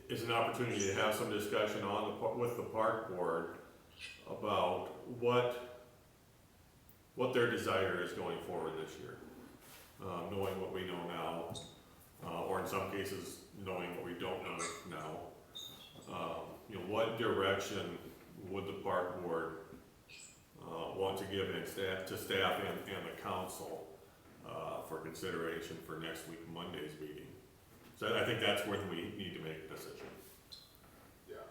is an opportunity to have some discussion with the park board about what their desire is going forward this year. Knowing what we know now, or in some cases, knowing what we don't know now. What direction would the park board want to give to staff and the council for consideration for next week, Monday's meeting? So I think that's when we need to make a decision. Yeah.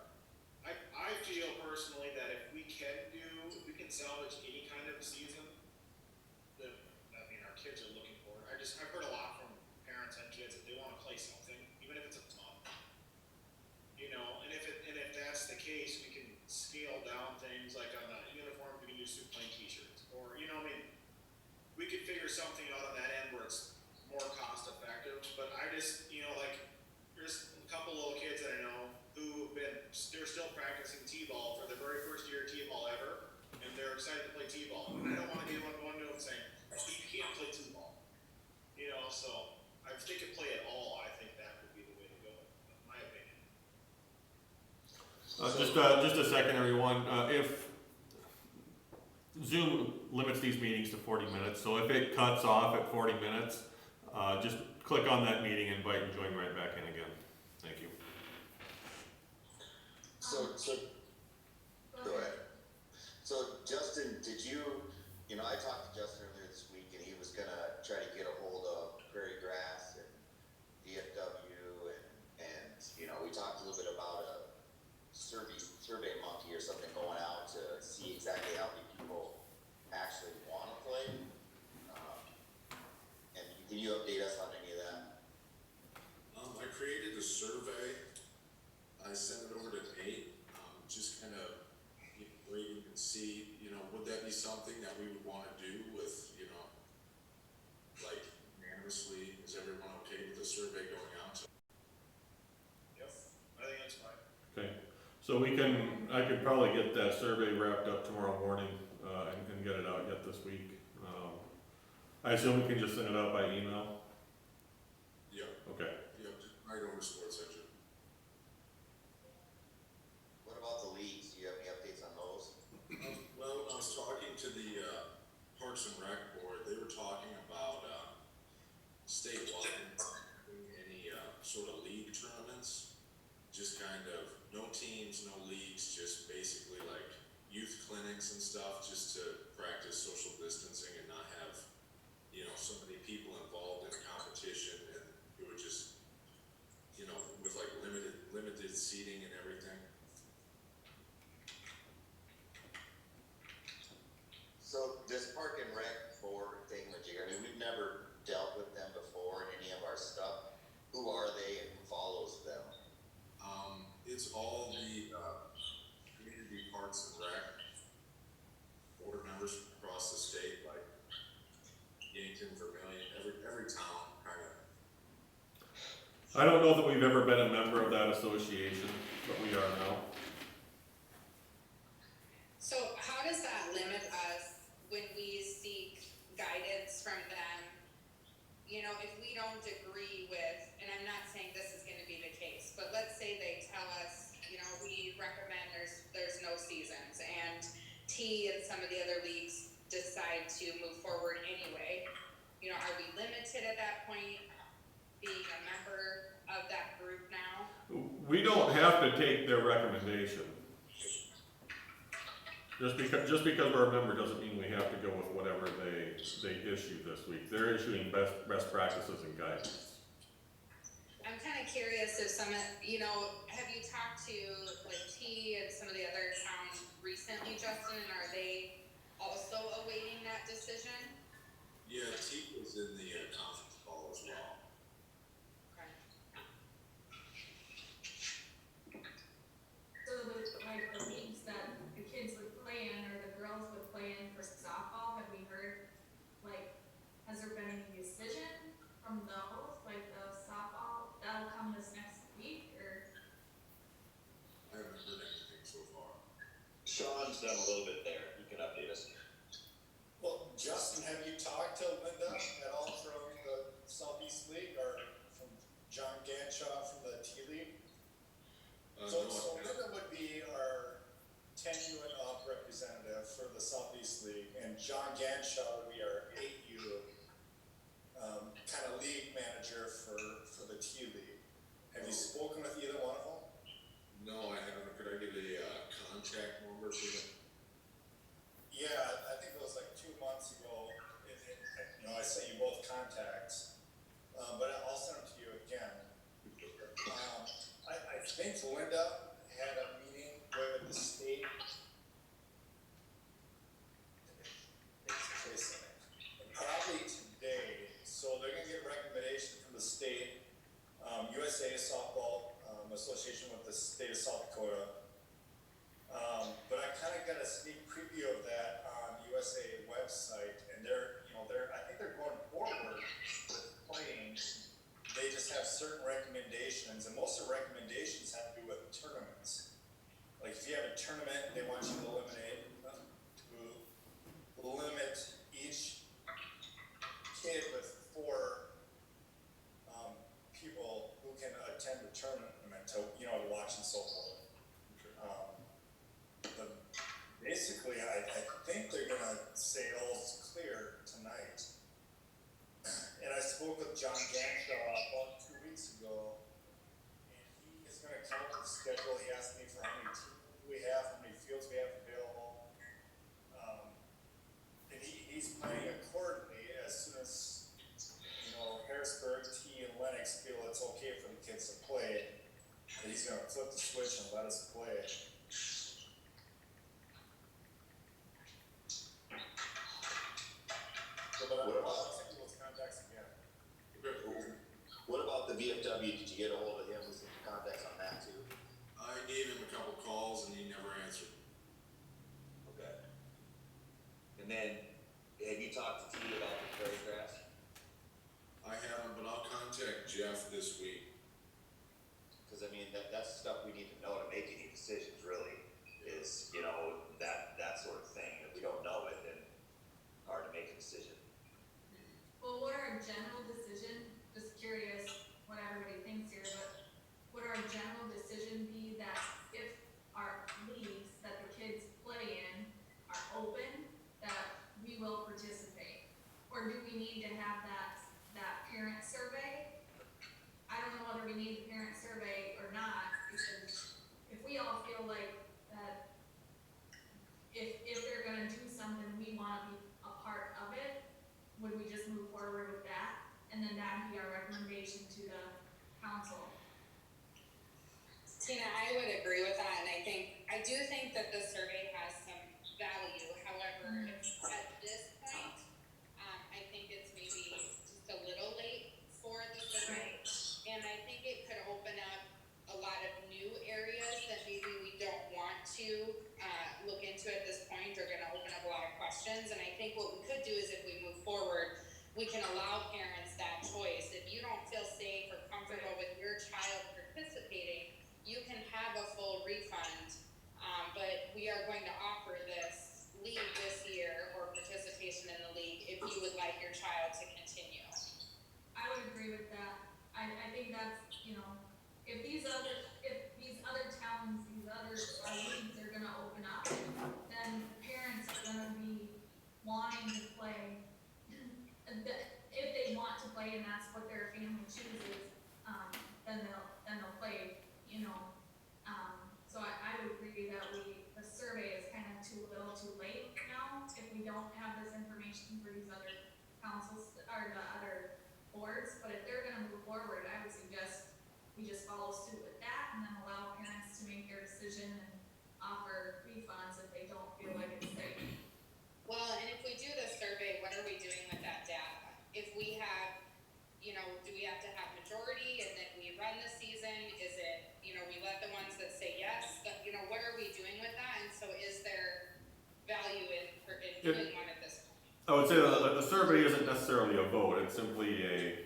I feel personally that if we can salvage any kind of season that, our kids are looking for. I've heard a lot from parents and kids that they want to play something, even if it's a month. And if that's the case, we can scale down things like on the uniform, we can do super plain t-shirts, or we could figure something out on that end where it's more cost effective. But I just, there's a couple little kids that I know who they're still practicing t-ball for the very first year of t-ball ever, and they're excited to play t-ball. And I don't want to be the one going to them saying, you can't play t-ball. So if they could play at all, I think that would be the way to go, in my opinion. Just a second, everyone. If Zoom limits these meetings to 40 minutes, so if it cuts off at 40 minutes, just click on that meeting invite and join right back in again. Thank you. So go ahead. So Justin, did you I talked to Justin earlier this week, and he was gonna try to get a hold of Prairie Grass and DFW, and we talked a little bit about a survey monkey or something going out to see exactly how many people actually want to play. And can you update us on any of that? I created a survey. I sent it over to Nate, just kind of waiting and see, would that be something that we would want to do with, like unanimously, is everyone okay with the survey going out? Yep, I think that's fine. Okay, so I could probably get that survey wrapped up tomorrow morning and get it out yet this week. I assume we can just send it out by email? Yeah. Okay. Yeah, just right over Sports Engine. What about the leagues? Do you have any updates on those? Well, I was talking to the Parks and Rec board. They were talking about statewide any sort of league tournaments, just kind of no teams, no leagues, just basically like youth clinics and stuff, just to practice social distancing and not have so many people involved in competition, and it would just with like limited seating and everything. So this Park and Rec board thing, we've never dealt with them before in any of our stuff. Who are they and who follows them? It's all the community Parks and Rec board members across the state, like Yankton, Vermillion, every town kind of. I don't know that we've ever been a member of that association, but we are now. So how does that limit us when we seek guidance from them? If we don't agree with, and I'm not saying this is going to be the case, but let's say they tell us, we recommend there's no seasons, and T and some of the other leagues decide to move forward anyway. Are we limited at that point, being a member of that group now? We don't have to take their recommendation. Just because we're a member doesn't mean we have to go with whatever they issue this week. They're issuing best practices and guidance. I'm kind of curious if have you talked to like T and some of the other towns recently, Justin, and are they also awaiting that decision? Yeah, T was in the conference call as well. Okay. So the leagues that the kids would play in or the girls would play in for softball, have we heard, has there been any decision from those, like the softball, that'll come this next week, or? I haven't heard anything so far. Sean's done a little bit there. He can update us. Well, Justin, have you talked to Linda at all from the think Linda had a meeting with the state. And probably today, so they're gonna get recommendation from the state, USA Softball, Association with the state of South Dakota. But I kinda got a sneak preview of that on USA website, and I think they're going forward with playing. They just have certain recommendations, and most of the recommendations have to do with tournaments. Like if you have a tournament, they want you to limit each kid with 4 people who can attend the tournament to watch and so forth. Basically, I think they're gonna say all's clear tonight. And I spoke with John Ganshaw about 2 weeks ago, and he is gonna come up with a schedule. He asked me for how many teams we have, how many fields we have available. And he's planning accordingly as soon as, Harrisburg, T, and Lennox feel it's okay for the kids to play. And he's gonna flip the switch and let us play. What about the VFW? Did you get a hold of him? Was there contacts on that too? I gave him a couple calls and he never answered. Okay. And then, have you talked to T about the prairie grass? I haven't, but I'll contact Jeff this week. Because that's stuff we need to know to make any decisions. Really, is that sort of thing. If we don't know it, then hard to make a decision. Well, what are our general decision, just curious what everybody thinks here, but would our general decision be that if our leagues that the kids play in are open, that we will participate? Or do we need to have that parent survey? I don't know whether we need the parent survey or not, because if we all feel like that if they're gonna do something, we wanna be a part of it, would we just move forward with that? And then that'd be our recommendation to the council. Tina, I would agree with that, and I do think that the survey has some value. However, at this point, I think it's maybe just a little late for the survey, and I think it could open up a lot of new areas that maybe we don't want to look into at this point. Are going to open up a lot of questions, and I think what we could do is if we move forward, we can allow parents that choice. If you don't feel safe or comfortable with your child participating, you can have a full refund, but we are going to offer this league this year or participation in the league if you would like your child to continue. I would agree with that. I think that's, if these other towns, our leagues are gonna open up, then parents are gonna be wanting to play. If they want to play and that's what their family chooses, then they'll play, So I would agree that the survey is kind of too little too late now, if we don't have this information for these other councils or the other boards. But if they're gonna move forward, I would suggest we just follow suit with that and then allow parents to make their decision and offer refunds if they don't feel like it's safe. Well, and if we do the survey, what are we doing with that data? If we have, do we have to have majority and then we run the season? Is it, we let the ones that say yes, what are we doing with that? And so is there value in doing one at this point? I would say that the survey isn't necessarily a vote, it's simply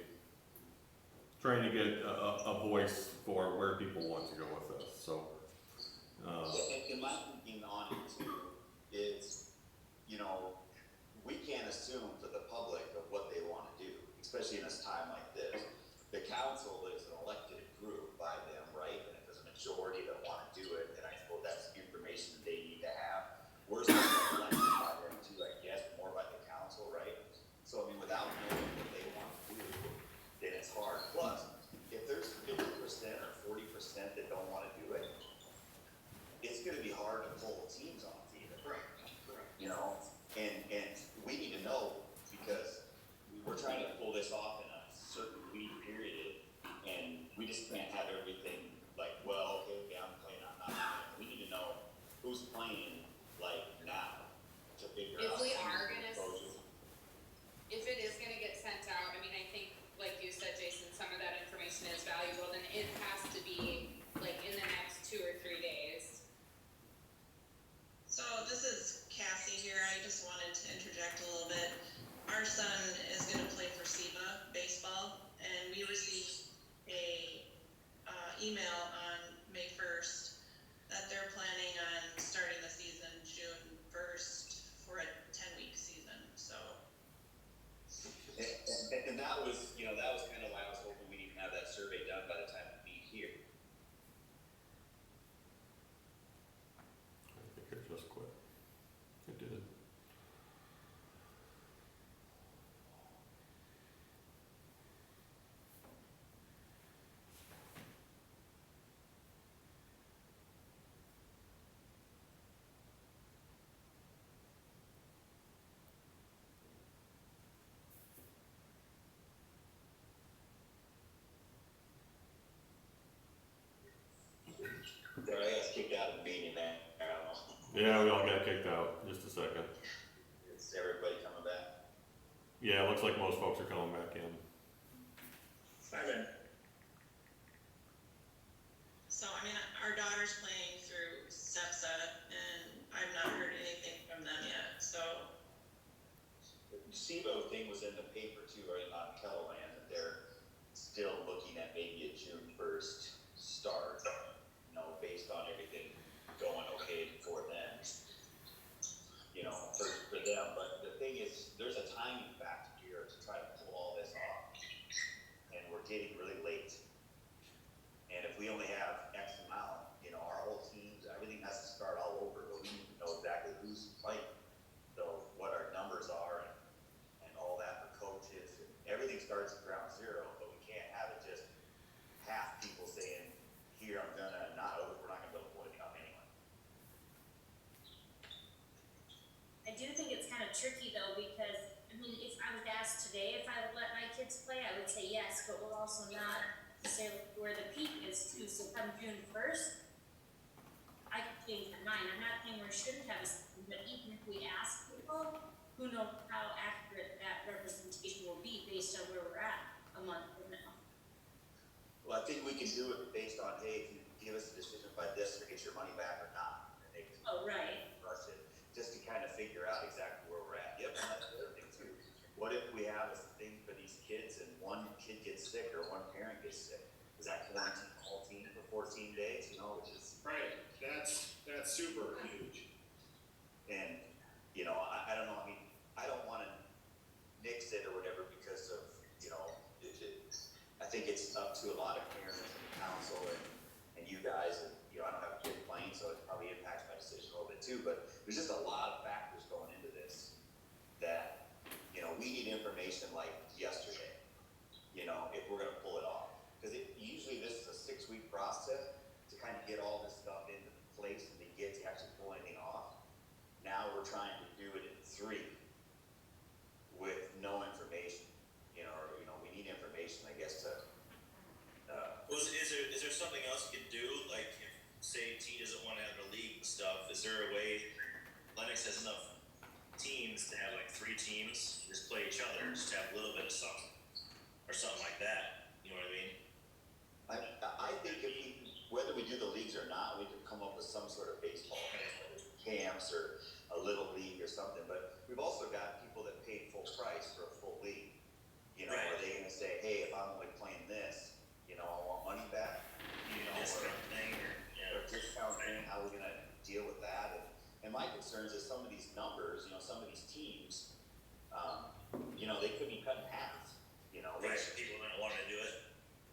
trying to get a voice for where people want to go with this, so. In my thinking on it too, is, we can't assume to the public of what they want to do, especially in this time like this. The council is an elected group by them, right? And if there's a majority that want to do it, then I suppose that's information that they need to have. We're still elected by them too, I guess, more by the council, right? So, without knowing what they want to do, then it's hard. Plus, if there's 50% or 40% that don't want to do it, it's going to be hard to pull teams off either. Correct. And we need to know, because we're trying to pull this off in a that they're planning on starting the season June 1st for a 10-week season, so. And that was, that was kind of why I was hoping we'd even have that survey done by the time we meet here. I think it just quit. It did. Or I got kicked out of the meeting there, I don't know. Yeah, we all got kicked out. Just a second. Is everybody coming back? Yeah, it looks like most folks are coming back in. I'm in. So, I mean, our daughter's playing through SEPSA, and I've not heard anything from them yet, so. The SIBO thing was in the paper too, right, on Kellerland, that they're still looking at maybe a June 1st start, based on everything going okay for them, for them. But the thing is, there's a timing factor here to try to pull all this off, and we're getting really late. And if we only have X amount, our whole teams, everything has to start all over, but we need to know exactly who's playing, so what our numbers are, and all that for coaches. And everything starts at ground zero, but we can't have it just half people saying, here, I'm gonna not, we're not gonna be able to pull anything off anyway. I do think it's kind of tricky though, because, I mean, if I was asked today if I would let my kids play, I would say yes, but we're also not say where the peak is too, so come June 1st, I could change my mind. I'm not saying we shouldn't have a season, but even if we ask people, who knows how accurate that representation will be based on where we're at a month from now. Well, I think we can do it based on, hey, if you give us a decision by this, we get your money back or not. And they can Right. rush it, just to kind of figure out exactly where we're at. Yep, and that's the other thing too. What if we have a thing for these kids and one kid gets sick or one parent gets sick? Is that quarantine the whole team for 14 days, which is... Right, that's super huge. And, I don't know, I mean, I don't want to nix it or whatever because of, I think it's up to a lot of parents and council and you guys, and, I don't have a kid playing, so it probably impacts my decision a little bit too, but there's just a lot of factors going into this that, we need information like yesterday, if we're going to pull it off. Because usually this is a 6-week process to kind of get all this stuff into place and to get to actually pull anything off. Now we're trying to do it in 3 with no information, we need information, I guess, to. Is there something else you could do? Like, if, say, T doesn't want to have a league and stuff, is there a way Lennox has enough teams to have like 3 teams just play each other, just to have a little bit of something, or something like that? You know what I mean? I think whether we do the leagues or not, we could come up with some sort of baseball camps or a little league or something. But we've also got people that paid full price for a full league. Right. Are they going to say, hey, if I'm only playing this, I want money back? Discount thing, or discount thing, how are we going to deal with that? And my concerns is some of these numbers, some of these teams, they could be cut in half, right, people don't want to do it.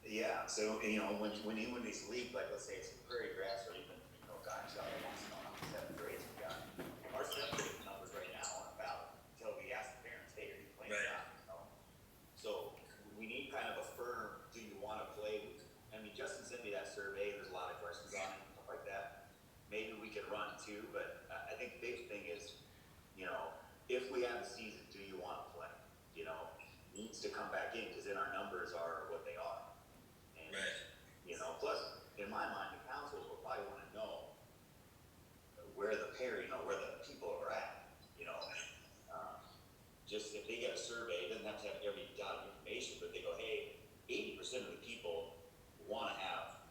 Yeah, so, when you win these leagues, like let's say it's in prairie grass or even, gosh, I don't know how many 7th grades we got. Our 7th grade numbers right now aren't valid until we ask the parents, hey, are you playing soccer? So we need kind of a firm, do you want to play? I mean, Justin sent me that survey, there's a lot of questions on it and stuff like that. Maybe we could run 2, but I think the big thing is, if we have a season, do you want to play? Needs to come back in, because then our numbers are what they are. And, plus, in my mind, the councils will probably want to know where the where the people are at, just if they get a survey, it doesn't have to have every dot of information, but they go, hey, 80% of the people want to have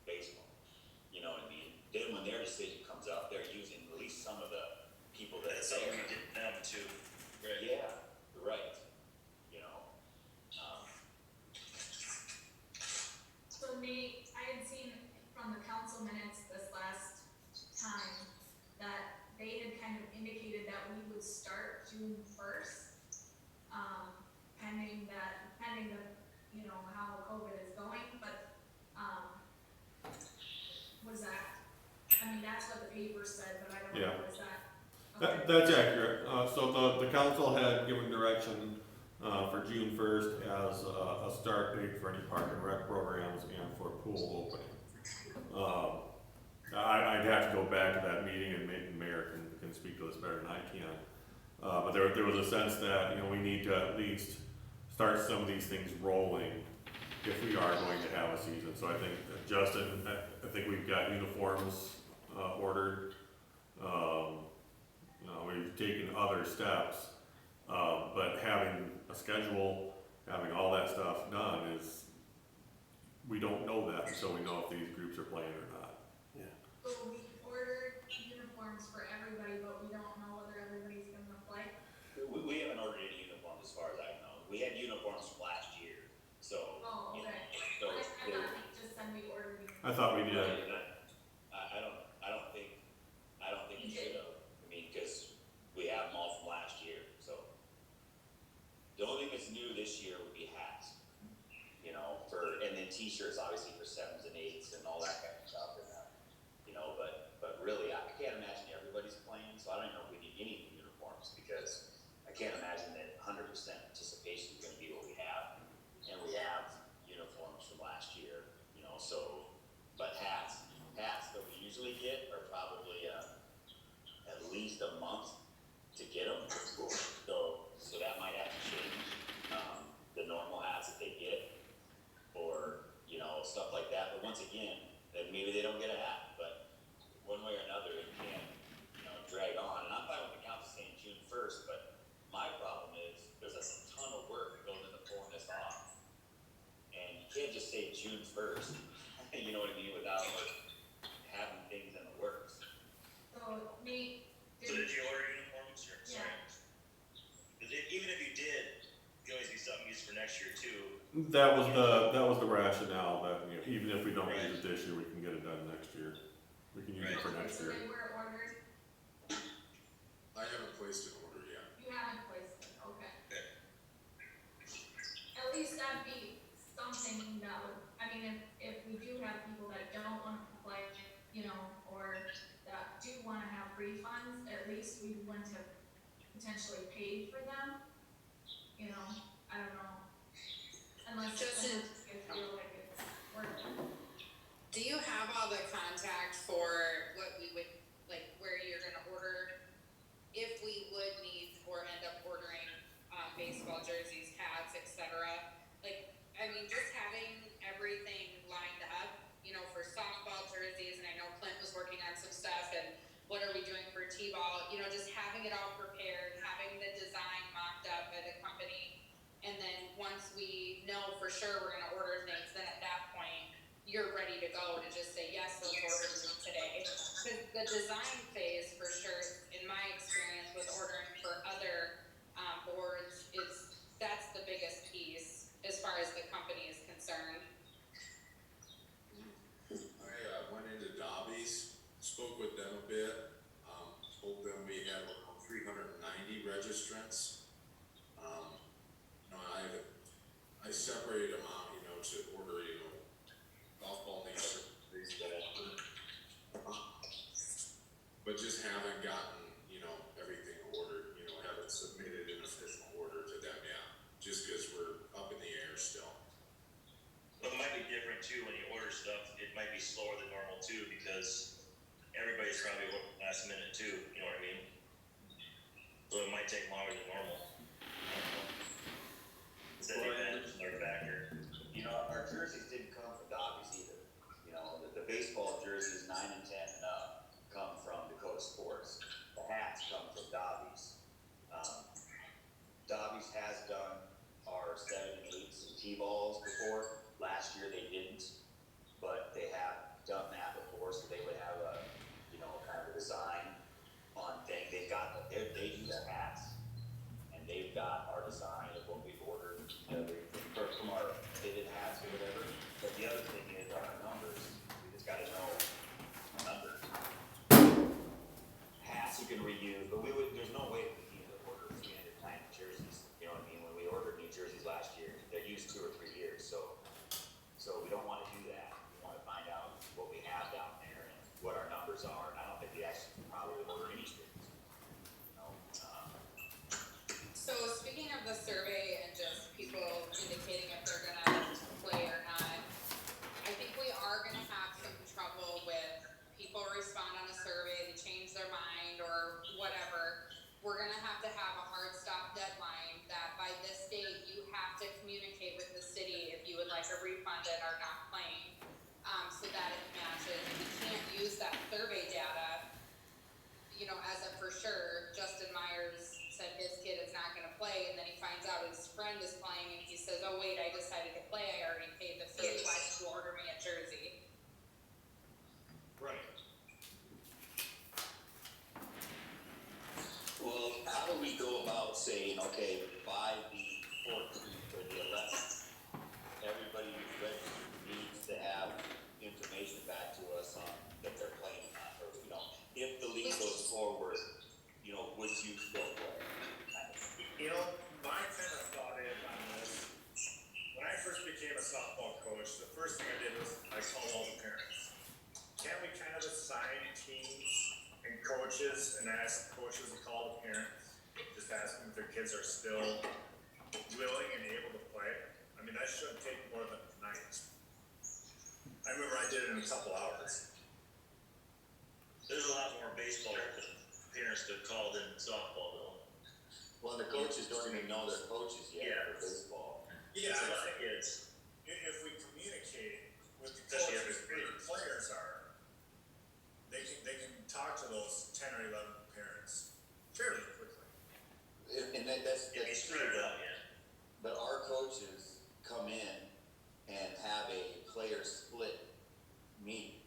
baseball, you know what I mean? Then when their decision comes up, they're using at least some of the people that That's something we did them too. Right. Yeah, right. So Nate, I had seen from the council minutes this last that's what the paper said, but I don't Yeah. know, is that? That's accurate. So the council had given direction, for June first as a start date for any park and rec programs and for pool opening. I'd have to go back to that meeting and maybe the mayor can speak to this better than I can. But there was a sense that, we need to at least start some of these things rolling if we are going to have a season. So I think, Justin, I think we've got uniforms, ordered. We've taken other steps, but having a schedule, having all that stuff done we don't know that until we know if these groups are playing or not. So we ordered uniforms for everybody, but we don't know whether everybody's gonna play. We haven't ordered any uniforms as far as I know. We had uniforms from last year, so. Oh, okay. So, I thought they just said we ordered uniforms. I thought we did. I don't think we should have. I mean, cause we have them all from last year, so. The only thing that's new this year would be hats. And then t-shirts, obviously for 7s and 8s and all that kind of stuff. But really, I can't imagine everybody's playing, so I don't even know if we need any uniforms, because I can't imagine that 100% participation is gonna be what we have. And we have uniforms from last year, so, but hats that we usually get are probably, at least a month to get them. So that might have to change, the normal hats that they get, or, stuff like that. But once again, then maybe they don't get a hat, but one way or another, it can, drag on. And I'm fine with the council saying June 1st, but my problem is there's a ton of work that goes into pulling this off. And you can't just say June 1st, you know what I mean, without having things in the works. So Nate, So did you order uniforms? Sure. Yeah. Because even if you did, it could always be something used for next year too. That was the rationale that, even if we don't use it this year, we can get it done next year. We can use it for next so year. they were ordered, I haven't placed an order yet. you haven't placed it, okay. Okay. At least that'd be something that would, I mean, if we do have people that don't wanna play, or that do wanna have refunds, at least we wouldn't have potentially paid for them. I don't know. Unless you feel like it's working. Do you have all the contact for what we would, like, where you're gonna order, if we would need or end up ordering, baseball jerseys, hats, etc.? Like, I mean, just having everything lined up, for softball jerseys, and I know Clint was working on some stuff, and what are we doing for t-ball, just having it all prepared, having the design mocked up by the company, and then once we know for sure we're gonna order things, then at that point, you're ready to go to just say, yes, let's order them today. Because the design phase, for sure, in my experience with ordering for other boards, that's the biggest piece as far as the company is concerned. I went into Dobby's, spoke with them a bit, told them we had around 390 registrants. I separated them out, to order, golf ball nature, baseball. But just haven't gotten, everything ordered, haven't submitted an official order to them yet, just because we're up in the air still. But it might be different too when you order stuff. It might be slower than normal too, because everybody's probably ordering last minute too. You know what I mean? So it might take longer than normal. Is that another factor? Our jerseys didn't come from Dobby's either. The baseball jerseys 9 and 10 and up come from Dakota Sports. The hats come from Dobby's. Dobby's has done our 7, 8s, and T-balls before. Last year they didn't, but they have done that before, so they would have a, kind of a design on thing. They do the hats, and they've got our design of what we've ordered, from our fitted hats or whatever. But the other thing is our numbers. We just gotta know our numbers. Hats you can reuse, but there's no way we can order 390 jerseys. You know what I mean? When we ordered new jerseys last year, they're used 2 or 3 years. speaking of the survey and just people indicating if they're gonna play or not, I think we are gonna have some trouble with people respond on a survey, they change their mind or whatever. We're gonna have to have a hard stop deadline that by this date, you have to communicate with the city if you would like a refund and are not playing, so that it matches. We can't use that survey data, you know, as a for sure. Justin Myers said his kid is not gonna play, and then he finds out his friend is playing, and he says, oh wait, I decided to play, I already paid the fee, why did you order me a jersey? Right. Well, how do we go about saying, okay, by the 14th or the 11th, everybody who's registered needs to have information back to us on if they're playing or not, or, you know, if the league goes forward, you know, would you still play? Kind of. You know, my kind of thought is on this, when I first became a softball coach, the first thing I did was I called all the parents. Can't we kind of assign teams and coaches and ask coaches to call the parents, just ask them if their kids are still willing and able to play? I mean, that shouldn't take more than a night. I remember I did it in a couple hours. There's a lot more baseball parents that call than softball though. Well, the coaches don't even know they're coaches yet Yeah. for baseball. Yeah, It's a I lot of think kids. if we communicate with the Especially coaches every where grade. the players are, they can talk to those 10 or 11 parents fairly quickly. And If you that's spread true. it out, yeah. But our coaches come in and have a player split meeting.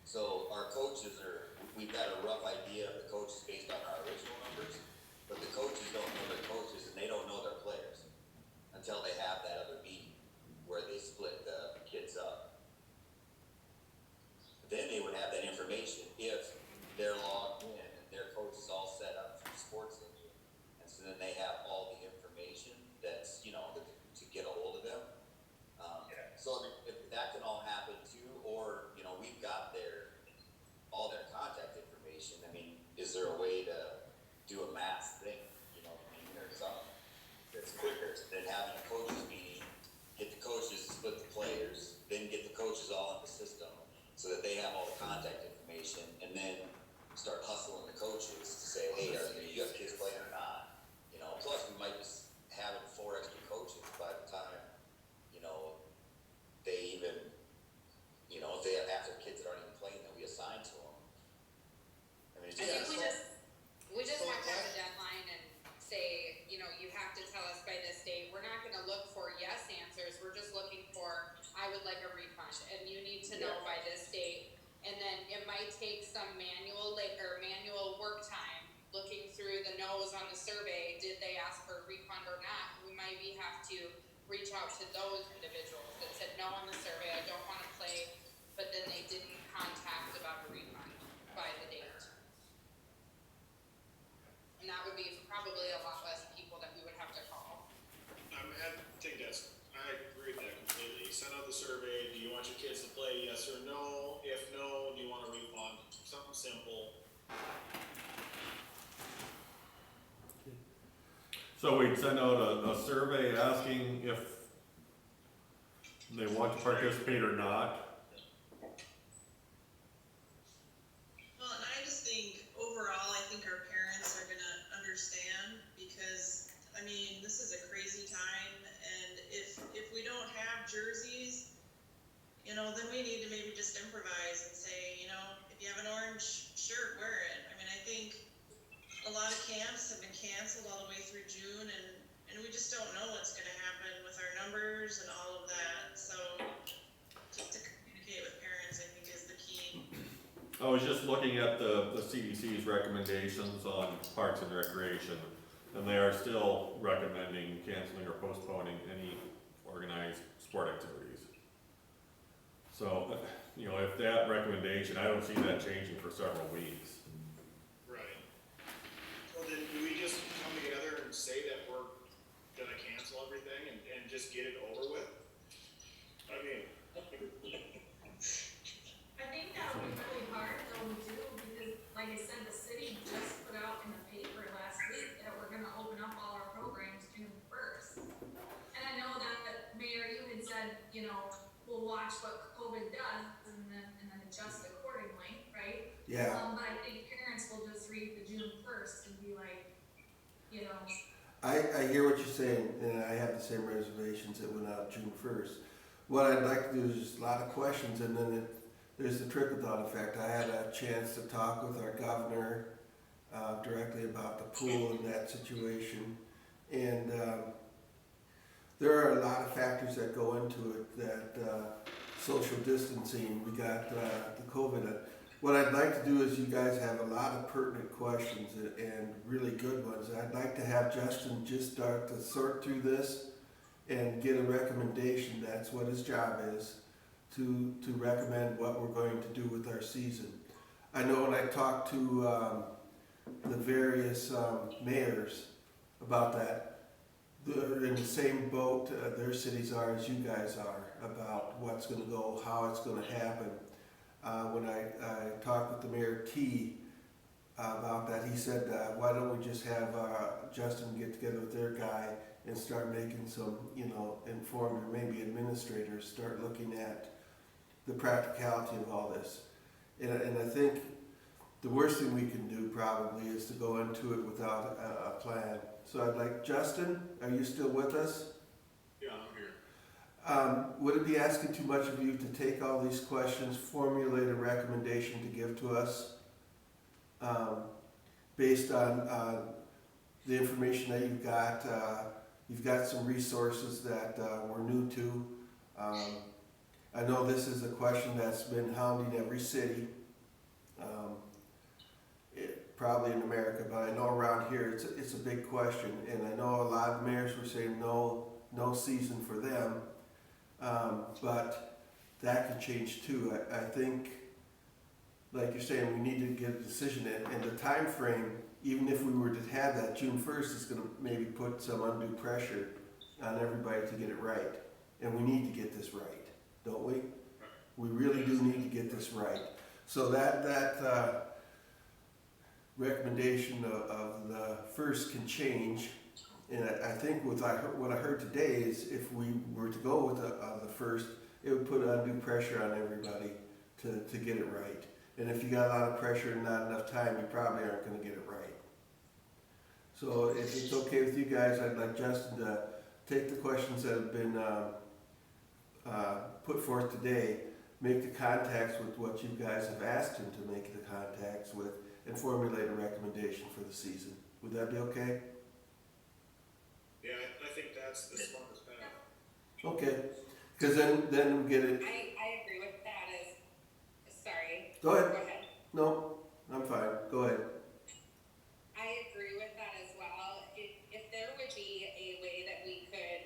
So our coaches we've got a rough idea of the coaches based on our original numbers, but the coaches don't know their coaches and they don't know their players until they have that other meeting where they split the kids up. Then they would have that information if they're logged in and their coach is all set up through sports engine. And so then they have all the information that's, you know, to get a hold of them. So if that can all happen too, or, you know, we've got all their contact information. I mean, is there a way to do a mass thing, you know, I mean, or something that's quicker than having a coaches meeting, get the coaches to split the players, then get the coaches all in the system so that they have all the contact information, and then start hustling the coaches to say, hey, you have kids playing or not? You know, plus we might just have 4 extra coaches by the time, you know, they even, you know, if they have after kids that aren't even playing that we assign to them. I mean, it's I just, think we just have to have a deadline and say, you know, you have to tell us by this date. We're not gonna look for yes answers, we're just looking for, I would like a refund, and you need to know by this date. And then it might take some manual work time, looking through the no's on the survey, did they ask for a refund or not? We maybe have to reach out to those individuals that said no on the survey, I don't wanna play, but then they didn't contact about a refund by the date. And that would be probably a lot less people that we would have to call. I think I agree with that completely. Send out the survey, do you want your kids to play, yes or no? If no, do you want a refund? Something simple. So we'd send out a survey asking if they want to participate or not. Well, and I just think overall, I think our parents are gonna understand because, I mean, this is a crazy time, and if we don't have jerseys, you know, then we need to maybe just improvise and say, you know, if you have an orange shirt, wear it. I mean, I think a lot of camps have been canceled all the way through June, and we just don't know what's gonna happen with our numbers and all of that, so just to communicate with parents, I think, is the key. I was just looking at the CDC's recommendations on parks and recreation, and they are still recommending canceling or postponing any organized sport activities. So, you know, if that recommendation, I don't see that changing for several weeks. Right. Well, then do we just come together and say that we're gonna cancel everything and just get it over with? I mean, I think that would be really hard though to do because, like I said, the city just put out in the paper last week that we're gonna open up all our programs June Yeah, But I think parents will just read the June first and be like, you know, I hear what you're saying, and I have the same reservations that went out June 1st. What I'd like to do is just a lot of questions, and then there's the trickle-down effect. I had a chance to talk with our governor directly about the pool and that situation, and there are a lot of factors that go into it, that social distancing, we got the COVID. What I'd like to do is, you guys have a lot of pertinent questions and really good ones. I'd like to have Justin just start to sort through this and get a recommendation. That's what his job is, to recommend what we're going to do with our season. I know when I talked to the various mayors about that, they're in the same boat, their cities are as you guys are, about what's gonna go, how it's gonna happen. When I talked with the Mayor T about that, he said, why don't we just have Justin get together with their guy and start making some, informed, or maybe administrators start looking at the practicality of all this. And I think the worst thing we can do probably is to go into it without a plan. So I'd like, Justin, are you still with us? Yeah, I'm here. Would it be asking too much of you to take all these questions, formulate a recommendation to give to us based on the information that you've got? You've got some resources that we're new to. I know this is a question that's been hounding every city, probably in America, but I know around here it's a big question, and I know a lot of mayors were saying no season for them. But that could change too. I think, like you're saying, we need to get a decision in, and the time frame, even if we were to have that June 1st, is going to maybe put some undue pressure on everybody to get it right. And we need to get this right, don't we? We really do need to get this right. So that recommendation of the first can change. And I think what I heard today is, if we were to go with the first, it would put undue pressure on everybody to get it right. And if you got a lot of pressure and not enough time, you probably aren't going to get it right. So if it's okay with you guys, I'd like Justin to take the questions that have been put forth today, make the contacts with what you guys have asked him to make the contacts with, and formulate a recommendation for the season. Would that be okay? Yeah, I think that's the smartest path. Okay, because then we get it. I agree with that sorry. Go ahead. Go ahead. No, I'm fine. Go ahead. I agree with that as well. If there would be a way that we could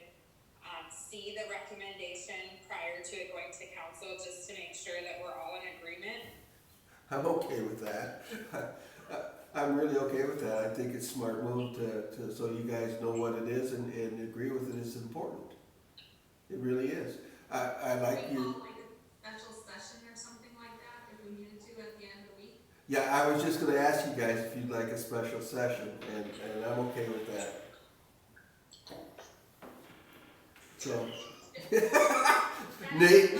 see the recommendation prior to it going to council, just to make sure that we're all in agreement. I'm okay with that. I'm really okay with that. I think it's a smart move to so you guys know what it is and agree with it is important. It really is. I like we you. call like a special session or something like that if we needed to at the end of the week. Yeah, I was just going to ask you guys if you'd like a special session, and I'm okay with that. So, Nate,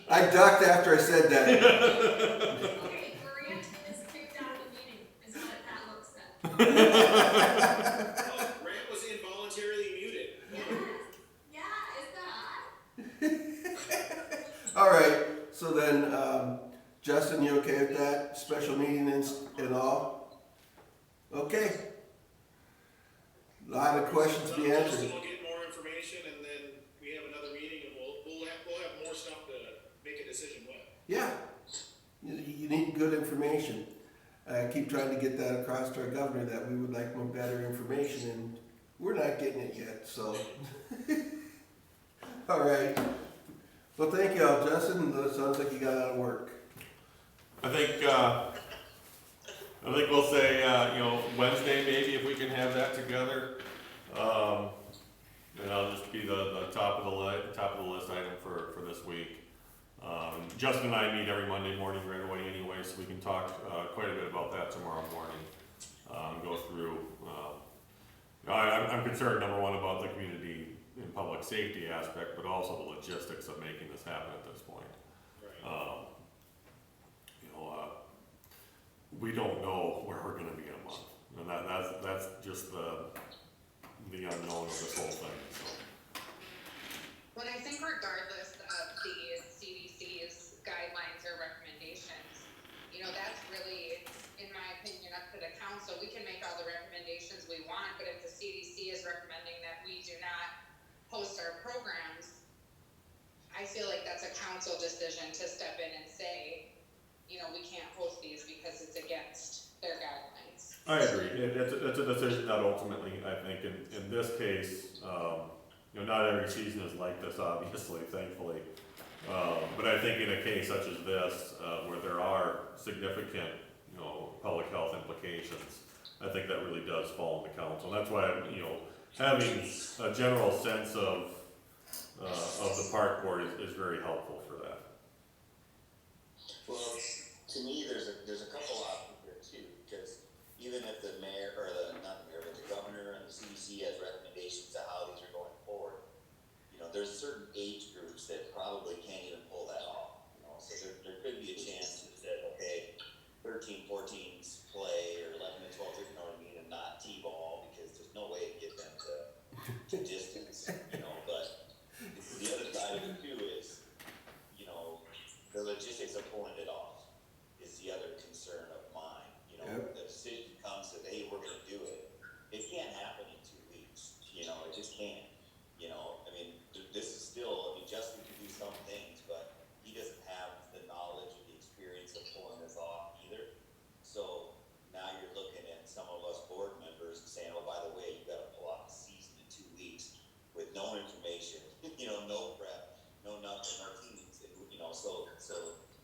I ducked after I said that. Okay, Maria is kicked out of the meeting, is what that looks at. Oh, Grant was involuntarily muted. Yes, yeah, is that? All right, so then, Justin, you okay with that? Special meeting and all? Okay. A lot of questions to be answered. Justin will get more information, and then we have another meeting, and we'll have more stuff to make a decision with. Yeah, you need good information. I keep trying to get that across to our governor that we would like more better information, and we're not getting it yet, so. All right. Well, thank you all, Justin. It sounds like you got out of work. I think we'll say, Wednesday maybe, if we can have that together. And that'll just be the top of the list item for this week. Justin and I meet every Monday morning right away anyway, so we can talk quite a bit about that tomorrow morning. Go through. I'm concerned, number one, about the community and public safety aspect, but also the logistics of making this happen at this point. Right. we don't know where we're gonna be in a month. And that's just the unknown of this whole thing, so. But I think regardless of the CDC's guidelines or recommendations, you know, that's really, in my opinion, up to the council. We can make all the recommendations we want, but if the CDC is recommending that we do not host our programs, I feel like that's a council decision to step in and say, you know, we can't host these because it's against their guidelines. I agree. It's a decision that ultimately, I think, in this case, you know, not every season is like this, obviously, thankfully. But I think in a case such as this, where there are significant, you know, public health implications, I think that really does fall on the council. And that's why, you know, having a general sense of the park board is very helpful for that. Well, to me, there's a couple options there too, because even if the mayor, or not the mayor, but the governor and the CDC has recommendations of how these are going forward, you know, there's certain age groups that probably can't even pull that off, you know, so there could be a chance that, okay, 13, 14s play, or 11 and 12, you know what I mean, and not T-ball, because there's no way to get them to distance, you know, but the other side of it too is, you know, the logistics of pulling it off is the other concern of mine. You know, Yep. the decision comes that, hey, we're gonna do it. It can't happen in 2 weeks, you know, it just can't. You know, I mean, this is still, I mean, Justin can do some things, but he doesn't have the knowledge or the experience of pulling this off either. So now you're looking at some of us board members and saying, oh, by the way, you gotta pull off the season in 2 weeks with no information, you know, no prep, no nothing, no teams, you know, so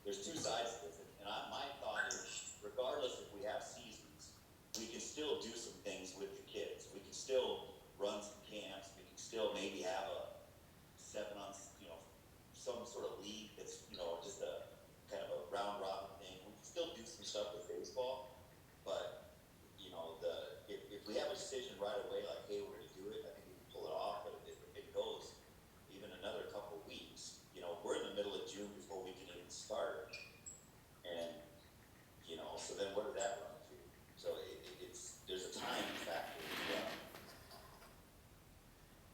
there's two sides to this. And my thought is, regardless if we have seasons, we can still do some things with the kids. We can still run some camps. We can still maybe have a 7 on, you know, some sort of league that's, you know, just a kind of a round robin thing. We can still do some stuff with baseball, but you know, if we have a decision right away, like, hey, we're gonna do it, I think we can pull it off. But if it goes even another couple weeks, you know, we're in the middle of June before we can even start, and you know, so then what does that run to? So there's a time factor as well.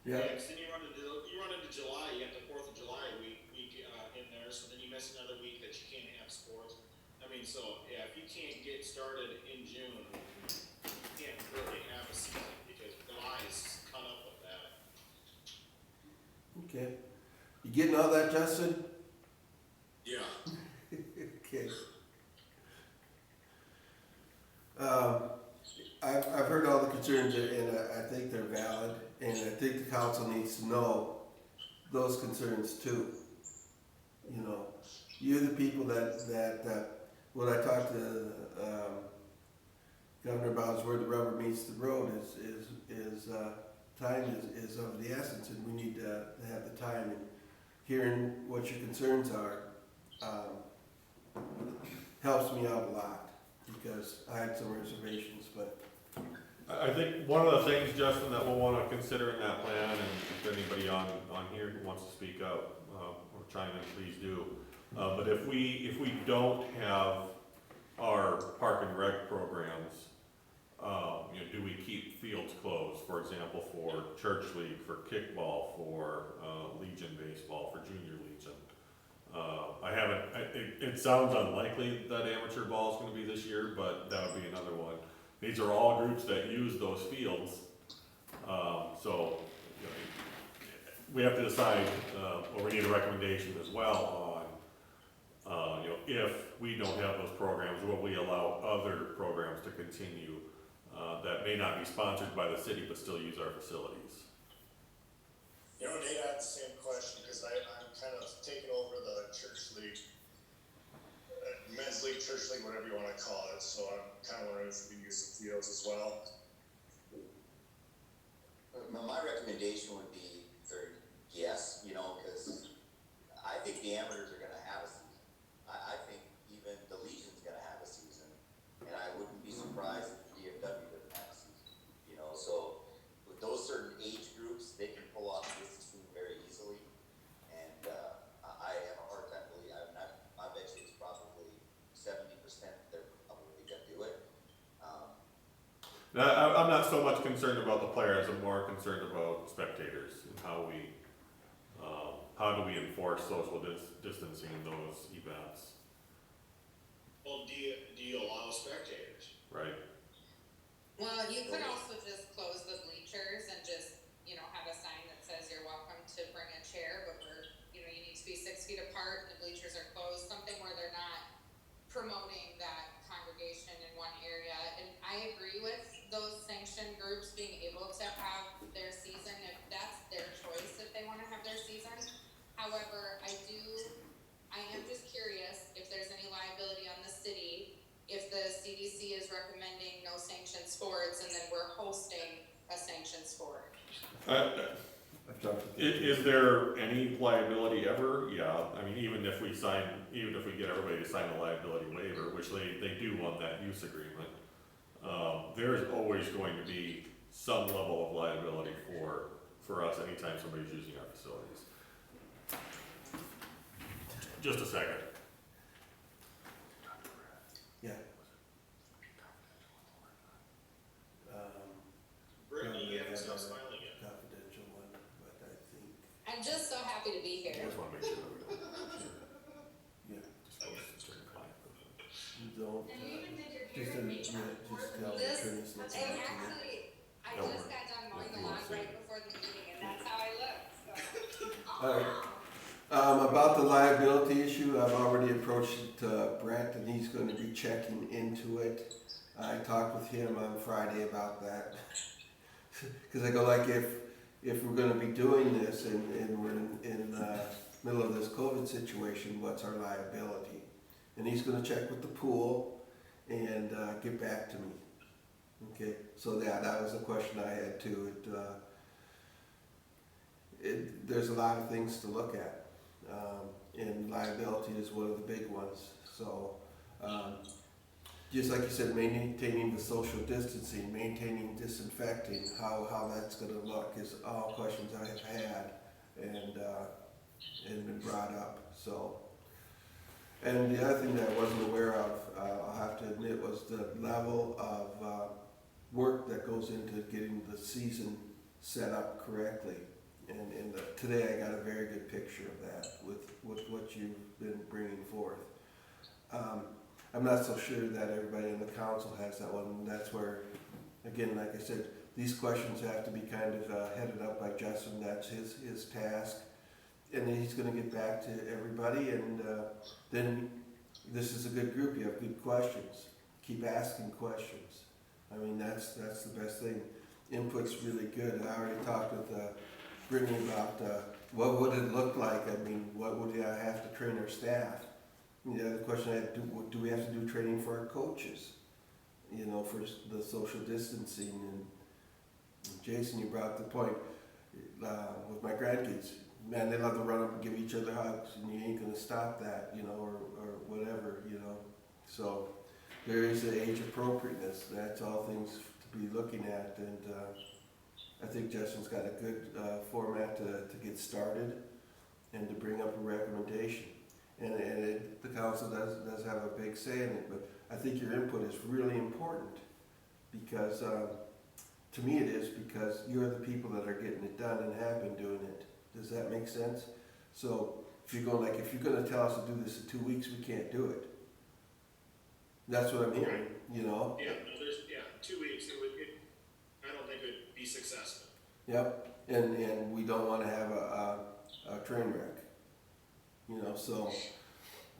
Yeah. Because then you run into July. You have the 4th of July week in there, so then you miss another week that you can't have sports. I mean, so yeah, if you can't get started in June, you can't really have a season because July is cut up with that. Okay. You getting all that, Justin? Yeah. Okay. I've heard all the concerns and I think they're valid, and I think the council needs to know those concerns too. You know, you're the people that when I talked to Governor about is where the rubber meets the road is time is of the essence, and we need to have the time. And hearing what your concerns are helps me out a lot, because I had some reservations, but I think one of the things, Justin, that we'll want to consider in that plan, and if anybody on here who wants to speak up or chime in, please do. But if we don't have our park and rec programs, you know, do we keep fields closed? For example, for church league, for kickball, for Legion baseball, for junior Legion. It sounds unlikely that amateur ball is going to be this year, but that would be another one. These are all groups that use those fields, so you know, we have to decide, or we need a recommendation as well on, you know, if we don't have those programs, will we allow other programs to continue that may not be sponsored by the city but still use our facilities? You know, Nate, I had the same question, because I'm kind of taking over the church league, men's league, church league, whatever you want to call it, so I'm kind of wondering if we can use some fields as well. My recommendation would be for yes, you know, because I think the amateurs are going to have a season. I think even the Legion's going to have a season, and I wouldn't be surprised if the DFW doesn't have a season. You know, so with those certain age groups, they can pull off distancing very easily, and I have a hard time believing. I bet you it's probably 70% they're probably going to do I'm not so much concerned about the players, I'm more concerned about spectators and how do we enforce social distancing in those events, Well, do you allow spectators? right? Well, you could also just close the bleachers and just, have a sign that says you're welcome to bring a chair, but you need to be 6 feet apart, the bleachers are closed, something where they're not promoting that congregation in one area. And I agree with those sanctioned groups being able to have their season if that's their choice, if they wanna have their season. However, I am just curious if there's any liability on the city if the CDC is recommending no sanctioned sports and then we're hosting a sanctioned sport. Is there any liability ever? Yeah, I mean, even if we get everybody to sign a liability waiver, which they do on that use agreement, there's always going to be some level of liability for us anytime somebody's using our facilities. Just a second. Yeah. Brittany, you haven't stopped smiling yet. Confidential one, but I think, I'm just so happy to be here. I just wanna make sure that we don't. yeah, Just go to certain client. you don't, And you even did your just, hair and makeup yeah, before just the tell the meeting. attorneys not to And do it. actually, I Don't just worry. got done mowing the You won't lawn see right it. before the meeting, and that's how I look, so. Alright. About the liability issue, I've already approached Brett and he's gonna be checking into it. I talked with him on Friday about that. Cause I go like, if we're gonna be doing this and we're in the middle of this COVID situation, what's our liability? And he's gonna check with the pool and get back to me. Okay, so yeah, that was a question I had too. There's a lot of things to look at. And liability is one of the big ones. So, just like you said, maintaining the social distancing, maintaining disinfecting, how that's gonna look is all questions I have had and been brought up, so. And the other thing that I wasn't aware of, I'll have to admit, was the level of work that goes into getting the season set up correctly. And today I got a very good picture of that with what you've been bringing forth. I'm not so sure that everybody in the council has that one, and that's where, again, like I said, these questions have to be kind of headed up by Justin. That's his task, and then he's gonna get back to everybody, and then this is a good group, you have good questions. Keep asking questions. I mean, that's the best thing. Input's really good. I already talked with Brittany about what would it look like? I mean, what would I have to train our staff? The other question I had, do we have to do training for our coaches? For the social distancing, and Jason, you brought up the point with my grandkids. Man, they love to run up and give each other hugs, and you ain't gonna stop that, or whatever, So there is an age appropriateness. That's all things to be looking at, and I think Justin's got a good format to get started and to bring up a recommendation. And the council does have a big say in it, but I think your input is really important because, to me it is, because you're the people that are getting it done and have been doing it. Does that make sense? So if you're gonna tell us to do this in 2 weeks, we can't do it. That's what I'm hearing, Yeah, no, 2 weeks, I don't think it would be successful. Yep, and we don't wanna have a train wreck. So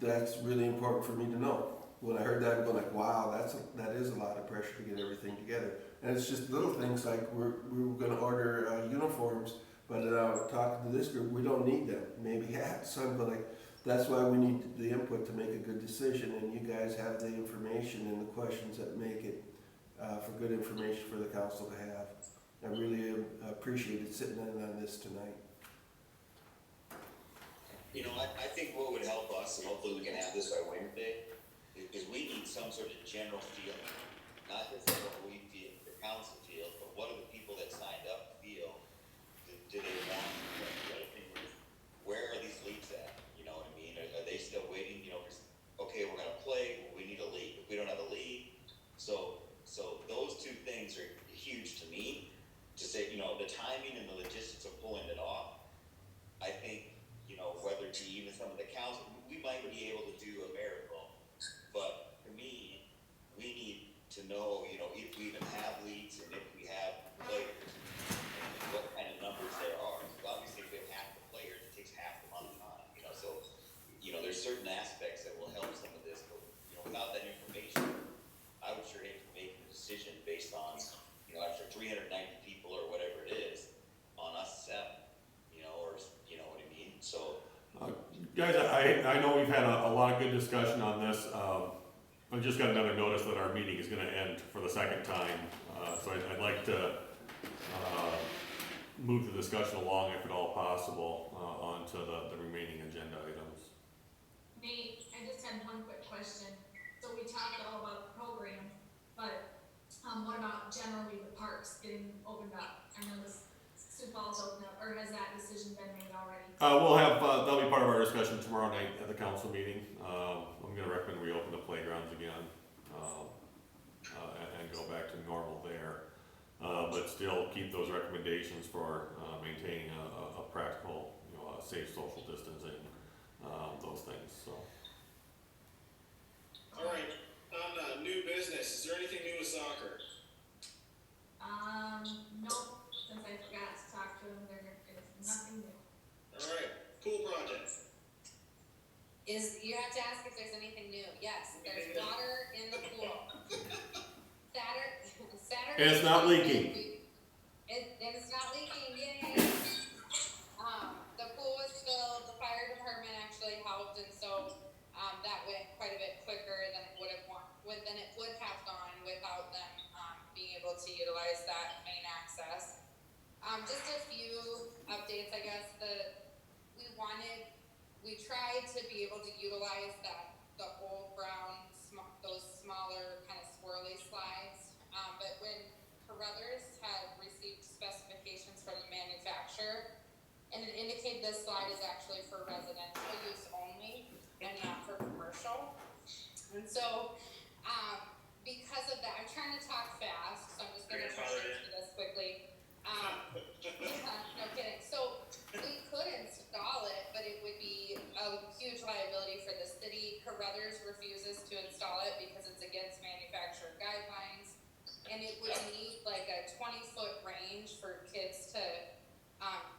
that's really important for me to know. When I heard that, I'm going like, wow, that is a lot of pressure to get everything together. And it's just little things like we were gonna order uniforms, but talking to this group, we don't need them, maybe hats. So I'm going like, that's why we need the input to make a good decision, and you guys have the information and the questions that make it for good information for the council to have. I really appreciated sitting in on this tonight. I think what would help us, and hopefully we can have this by Wednesday, is we need some sort of general feeling. Not just what we feel, the council feels, but what do the people that signed up feel? Do they want, the other thing is, where are these leagues at? You know what I mean? Are they still waiting, okay, we're gonna play, well, we need a league. If we don't have a league, so those two things are timing and the logistics of pulling it off, I think, you know, whether to even some of the council, we might be able to do a miracle. But to me, we need to know, you know, if we even have leagues and if we have players and what kind of numbers there are. Because obviously if we have half the players, it takes half the month on, you know, so, you know, there's certain aspects that will help some of this, but, you know, without that information, I would sure hate to make a decision based on, you know, after 390 people or whatever it is, on us 7, you know, or, you know what I mean, so. Guys, I know we've had a lot of good discussion on this. I just got another notice that our meeting is gonna end for the second time. So I'd like to move the discussion along, if at all possible, onto the remaining agenda items. Nate, I just had one quick question. So we talked all about the program, but, what about generally the parks getting opened up? I know this Sioux Falls opened up, or has that decision been made already? We'll have, that'll be part of our discussion tomorrow night at the council meeting. I'm gonna recommend we open the playgrounds again, and go back to normal there. But still keep those recommendations for, maintaining a practical, you know, safe social distancing, those things, so. All right, on new business, is there anything new with soccer? Nope, since I forgot to talk to them, there is nothing new. All right, pool project. You have to ask if there's anything new. Yes, there's water in the pool. Saturday. And it's not leaking. And it's not leaking, yay! The pool was filled, the fire department actually helped, and so, that went quite a bit quicker than it would have gone without them, being able to utilize that main access. Just a few updates, I guess, we tried to be able to utilize the old brown, those smaller kind of swirly slides, but when Carruthers had received specifications from the manufacturer, and it indicated this slide is actually for residential use only and not for commercial. And so, because of that, I'm trying to talk fast, so I'm just gonna try to do this quickly. No kidding. So we could install it, but it would be a huge liability for the city. Carruthers refuses to install it because it's against manufacturer guidelines, and it would need like a 20-foot range for kids to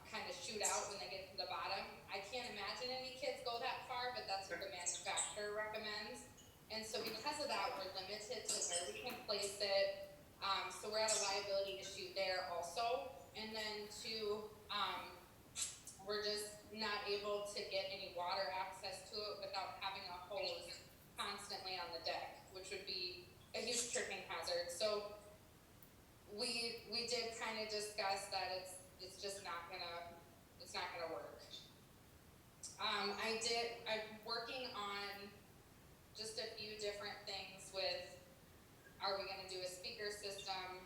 kind of shoot out when they get to the bottom. I can't imagine any kids go that far, but that's what the manufacturer recommends. And so because of that, we're limited to where we can place it. So we're at a liability issue there also. And then we're just not able to get any water access to it without having a hose constantly on the deck, which would be a huge tripping hazard. So we did kind of discuss that it's just not gonna work. I'm working on just a few different things with, are we gonna do a speaker system,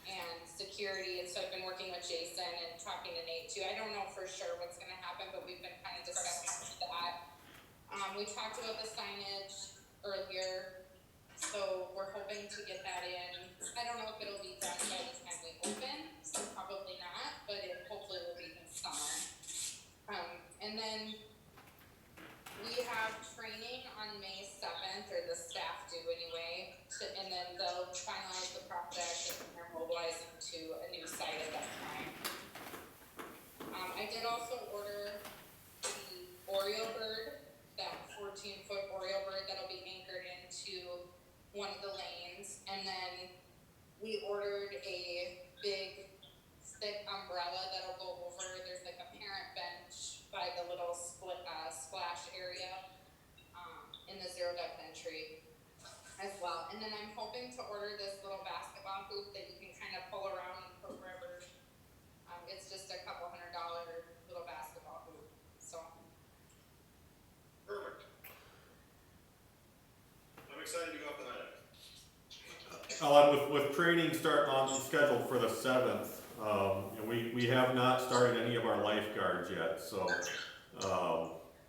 and security, and so I've been working with Jason and talking to Nate too. I don't know for sure what's gonna happen, but we've been kind of discussing that. We talked about the signage earlier, so we're hoping to get that in. I don't know if it'll be done by the time we open, probably not, but it hopefully will be this summer. And then we have training on May 7th, or the staff do anyway, and then they'll finalize the project and they're mobilizing to a new site at that time. I did also order the Oriole bird, that 14-foot Oriole bird that'll be anchored into one of the lanes, and then we ordered a big thick umbrella that'll go over. There's like a parent bench by the little splash area in the zero depth entry as well. And then I'm hoping to order this little basketball hoop that you can kind of pull around and put wherever. It's just a $200 little basketball hoop. So Perfect. I'm excited to go up tonight. With training starting on scheduled for the 7th, we have not started any of our lifeguards yet, so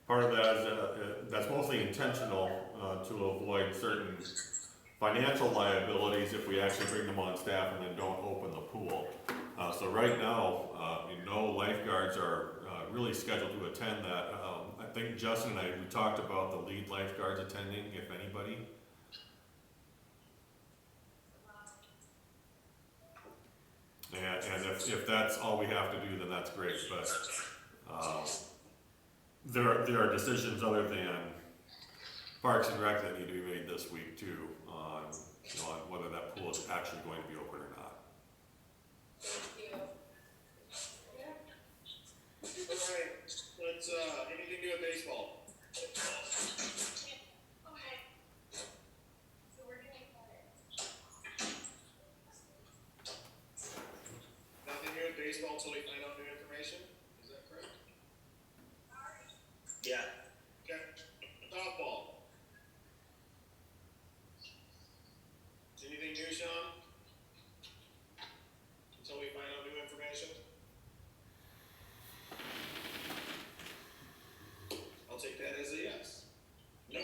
part of that is that's mostly intentional to avoid certain financial liabilities if we actually bring them on staff and then don't open the pool. So right now, no lifeguards are really scheduled to attend that. I think Justin and we talked about the lead lifeguards attending, if anybody. And if that's all we have to do, then that's great, but, there are decisions other than Parks and Rec that need to be made this week too, on, on whether that pool is actually going to be open or not. Alright, let's, anything to do with baseball? Nothing new with baseball until we find out new information, is that correct? Yeah. Okay, softball. Anything new, Sean? Until we find out new information? I'll take that as a yes. No.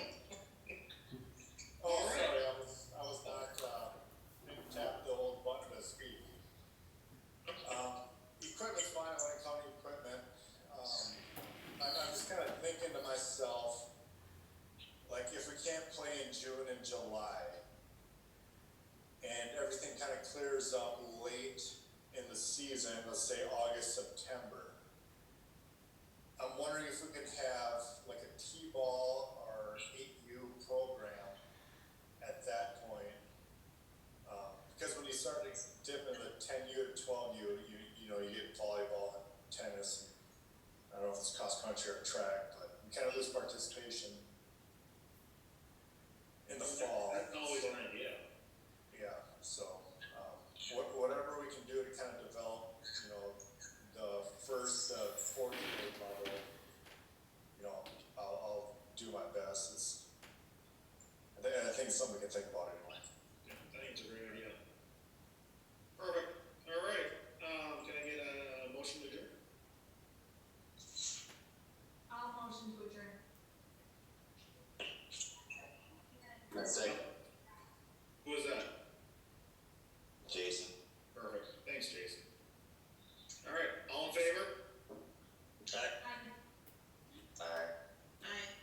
Oh, sorry, I was not, didn't tap the old button to speak. Equipment's fine, I like county equipment. I'm just kind of thinking to myself, like, if we can't play in June and July, and everything kind of clears up late in the season, let's say August, September, I'm wondering if we could have like a T-ball or 8U program at that point. Because when you start to dip into the 10U to 12U, you know, you get volleyball and tennis, and I don't know if it's cross country or track, but you kind of lose participation in the fall. That's always an idea. Yeah, so, whatever we can do to kind of develop, you know, the first, fourth grade level, you know, I'll do my best. I think it's something we can think about anyway. Yeah, I think it's a great idea. Perfect, alright, can I get a motion to adjourn? I'll motion to adjourn. Let's say, Who was that? Jason. Perfect, thanks, Jason. Alright, all in favor? Alright.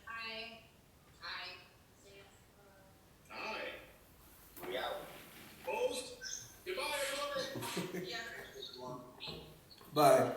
I. Aye. We out. Opposed? Goodbye, everybody! Yeah. Bye.